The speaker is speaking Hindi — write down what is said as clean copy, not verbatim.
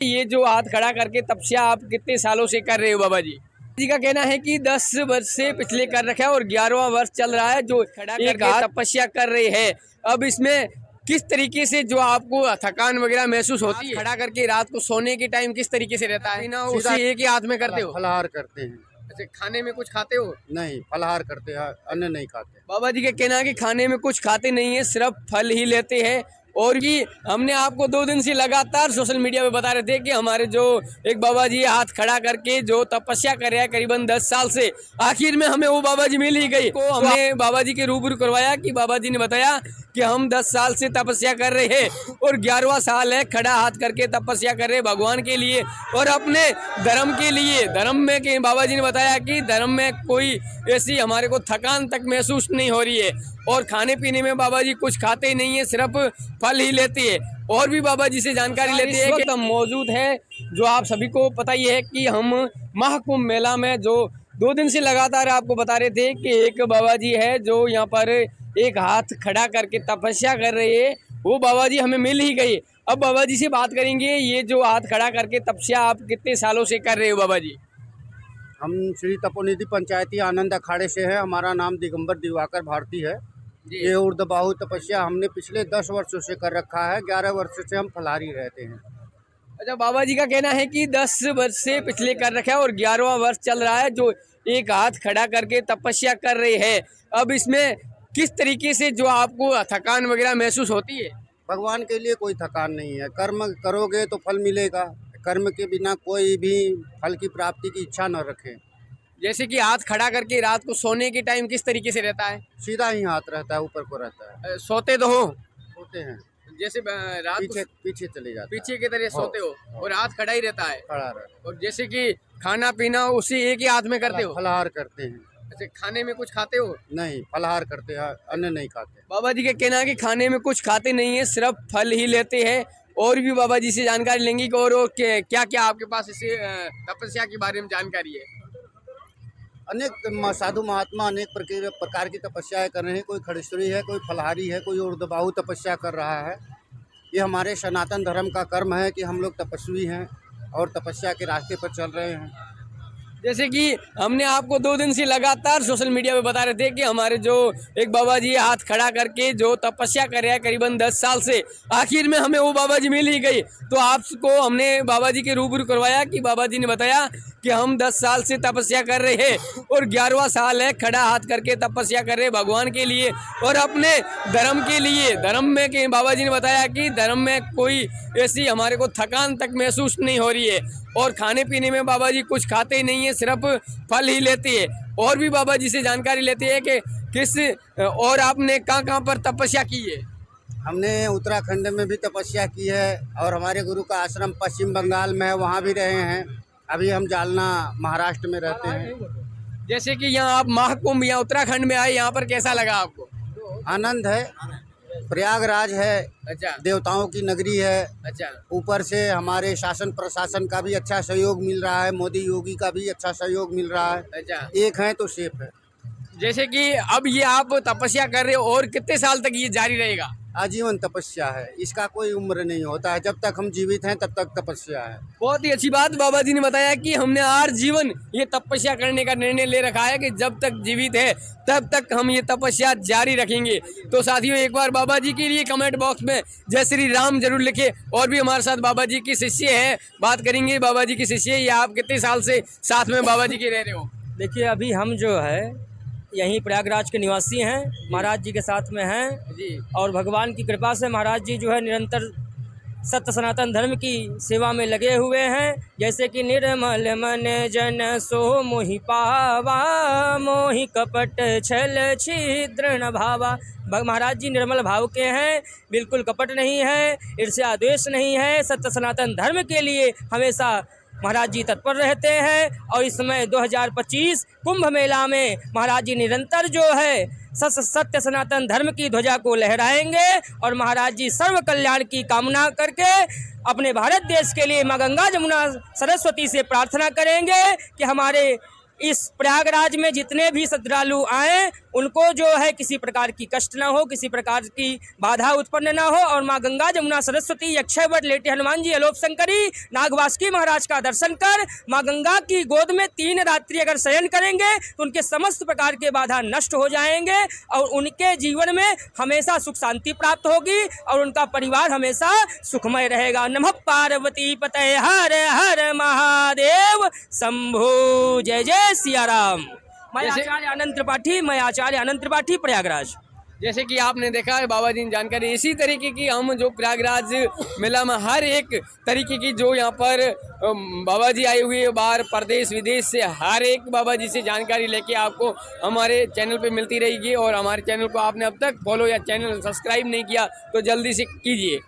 ये जो हाथ खड़ा करके तपस्या आप कितने सालों से कर रहे हो बाबा जी? जी का कहना है कि 10 वर्ष से पिछले कर रखा है और 11वां वर्ष चल रहा है जो खड़ा करके तपस्या कर रहे हैं। अब इसमें किस तरीके से जो आपको थकान वगैरह महसूस होती है? खड़ा करके रात को सोने के टाइम किस तरीके से रहता है ना, उसे एक ही हाथ में करते हो? फलाहार करते हैं। अच्छा, खाने में कुछ खाते हो? नहीं, फलाहार करते हैं, अन्न नहीं खाते। बाबा जी का कहना है कि खाने में कुछ खाते नहीं है, सिर्फ फल ही लेते हैं। और कि हमने आपको 2 दिन से लगातार सोशल मीडिया पे बता रहे थे कि हमारे जो एक बाबा जी हाथ खड़ा करके जो तपस्या कर रहे हैं करीबन 10 साल से, आखिर में हमें वो बाबा जी मिल ही गई। तो हमने बाबा जी के रूबरू करवाया कि बाबा जी ने बताया कि हम 10 साल से तपस्या कर रहे हैं और 11वां साल है, खड़ा हाथ करके तपस्या कर रहे हैं भगवान के लिए और अपने धर्म के लिए। धर्म में कि बाबा जी ने बताया कि धर्म में कोई ऐसी हमारे को थकान तक महसूस नहीं हो रही है और खाने पीने में बाबा जी कुछ खाते ही नहीं है, सिर्फ फल ही लेते हैं। और भी बाबा जी से जानकारी लेते हैं कि हम मौजूद है, जो आप सभी को पता ही है कि हम महाकुंभ मेला में जो 2 दिन से लगातार आपको बता रहे थे कि एक बाबा जी है जो यहाँ पर एक हाथ खड़ा करके तपस्या कर रहे हैं, वो बाबा जी हमें मिल ही गई। अब बाबा जी से बात करेंगे, ये जो हाथ खड़ा करके तपस्या आप कितने सालों से कर रहे हो बाबा जी? हम श्री तपोनिधि पंचायती आनंद अखाड़े से है। हमारा नाम दिगंबर दिवाकर भारती है। ये ऊर्ध्वबाहु तपस्या हमने पिछले 10 वर्षों से कर रखा है। 11 वर्षों से हम फलाहारी रहते हैं। अच्छा, बाबा जी का कहना है कि 10 वर्ष से पिछले कर रखा है और 11वां वर्ष चल रहा है जो एक हाथ खड़ा करके तपस्या कर रहे हैं। अब इसमें किस तरीके से जो आपको थकान वगैरह महसूस होती है? भगवान के लिए कोई थकान नहीं है। कर्म करोगे तो फल मिलेगा। कर्म के बिना कोई भी फल की प्राप्ति की इच्छा न रखें। जैसे कि हाथ खड़ा करके रात को सोने के टाइम किस तरीके से रहता है? सीधा ही हाथ रहता है, ऊपर को रहता है। सोते तो हो? सोते हैं, जैसे रात पीछे पीछे चले जाते पीछे की तरह सोते हो और हाथ खड़ा ही रहता है? खड़ा रहता और जैसे कि खाना पीना उसी एक ही हाथ में करते हो? फलाहार करते हैं। अच्छा, खाने में कुछ खाते हो? नहीं, फलाहार करते हैं, अन्न नहीं खाते। बाबा जी का कहना है कि खाने में कुछ खाते नहीं है, सिर्फ फल ही लेते हैं। और भी बाबा जी से जानकारी लेंगे कि और क्या क्या आपके पास इसे तपस्या के बारे में जानकारी है? अनेक साधु महात्मा अनेक प्रकार की तपस्याएं कर रहे हैं। कोई खड़ेश्वरी है, कोई फलाहारी है, कोई ऊर्ध्वबाहु तपस्या कर रहा है। ये हमारे सनातन धर्म का कर्म है कि हम लोग तपस्वी हैं और तपस्या के रास्ते पर चल रहे हैं। जैसे कि हमने आपको 2 दिन से लगातार सोशल मीडिया पे बता रहे थे कि हमारे जो एक बाबा जी हाथ खड़ा करके जो तपस्या कर रहे हैं करीबन 10 साल से, आखिर में हमें वो बाबा जी मिल ही गई। तो आपको हमने बाबा जी के रूबरू करवाया कि बाबा जी ने बताया कि हम 10 साल से तपस्या कर रहे हैं और 11वां साल है, खड़ा हाथ करके तपस्या कर रहे हैं भगवान के लिए और अपने धर्म के लिए। धर्म में कि बाबा जी ने बताया कि धर्म में कोई ऐसी हमारे को थकान तक महसूस नहीं हो रही है और खाने पीने में बाबा जी कुछ खाते ही नहीं है, सिर्फ फल ही लेते हैं। और भी बाबा जी से जानकारी लेते हैं कि किस और आपने कहाँ कहाँ पर तपस्या की है? हमने उत्तराखंड में भी तपस्या की है और हमारे गुरु का आश्रम पश्चिम बंगाल में है, वहाँ भी रहे हैं। अभी हम जालना महाराष्ट्र में रहते हैं। जैसे कि यहाँ आप महाकुंभ या उत्तराखंड में आए, यहाँ पर कैसा लगा आपको? आनंद है। प्रयागराज है। अच्छा, देवताओं की नगरी है। अच्छा, ऊपर से हमारे शासन प्रशासन का भी अच्छा सहयोग मिल रहा है। मोदी योगी का भी अच्छा सहयोग मिल रहा है। अच्छा। एक है तो सेफ है। जैसे कि अब ये आप तपस्या कर रहे हो और कितने साल तक ये जारी रहेगा? आजीवन तपस्या है, इसका कोई उम्र नहीं होता है। जब तक हम जीवित हैं तब तक तपस्या है। बहुत ही अच्छी बात बाबा जी ने बताया कि हमने आर जीवन ये तपस्या करने का निर्णय ले रखा है कि जब तक जीवित है तब तक हम ये तपस्या जारी रखेंगे। तो साथियों, एक बार बाबा जी के लिए कमेंट बॉक्स में जय श्री राम जरूर लिखे। और भी हमारे साथ बाबा जी की शिष्य है, बात करेंगे बाबा जी की शिष्य। ये आप कितने साल से साथ में बाबा जी के रह रहे हो? देखिए, अभी हम जो है यहीं प्रयागराज के निवासी हैं, महाराज जी के साथ में हैं जी। और भगवान की कृपा से महाराज जी जो है निरंतर सत्य सनातन धर्म की सेवा में लगे हुए हैं। जैसे कि निर्मल मन जन सो मोहि पावा, मोहि कपट छल छिद्र न भावा। महाराज जी निर्मल भाव के हैं, बिल्कुल कपट नहीं है, ईर्ष्या द्वेष नहीं है। सत्य सनातन धर्म के लिए हमेशा महाराज जी तत्पर रहते हैं और इस समय 2025 कुंभ मेला में महाराज जी निरंतर जो है सत्य सनातन धर्म की ध्वजा को लहराएंगे और महाराज जी सर्व कल्याण की कामना करके अपने भारत देश के लिए माँ गंगा जमुना सरस्वती से प्रार्थना करेंगे कि हमारे इस प्रयागराज में जितने भी श्रद्धालु आए उनको जो है किसी प्रकार की कष्ट ना हो, किसी प्रकार की बाधा उत्पन्न ना हो, और माँ गंगा जमुना सरस्वती अक्षय वट लेटे हनुमान जी अलोप शंकरी नागवासुकी महाराज का दर्शन कर माँ गंगा की गोद में 3 रात्रि अगर शयन करेंगे तो उनके समस्त प्रकार के बाधा नष्ट हो जाएंगे और उनके जीवन में हमेशा सुख शांति प्राप्त होगी और उनका परिवार हमेशा सुखमय रहेगा। नमः पार्वती पतये हर हर महादेव शंभो। जय जय सिया राम। मैं आचार्य अनंत त्रिपाठी प्रयागराज। जैसे कि आपने देखा है बाबा जी ने जानकारी, इसी तरीके की हम जो प्रयागराज मेला में हर एक तरीके की जो यहाँ पर बाबा जी आए हुए बाहर प्रदेश विदेश से, हर एक बाबा जी से जानकारी लेके आपको हमारे चैनल पे मिलती रहेगी। और हमारे चैनल को आपने अब तक फॉलो या चैनल सब्सक्राइब नहीं किया तो जल्दी से कीजिए।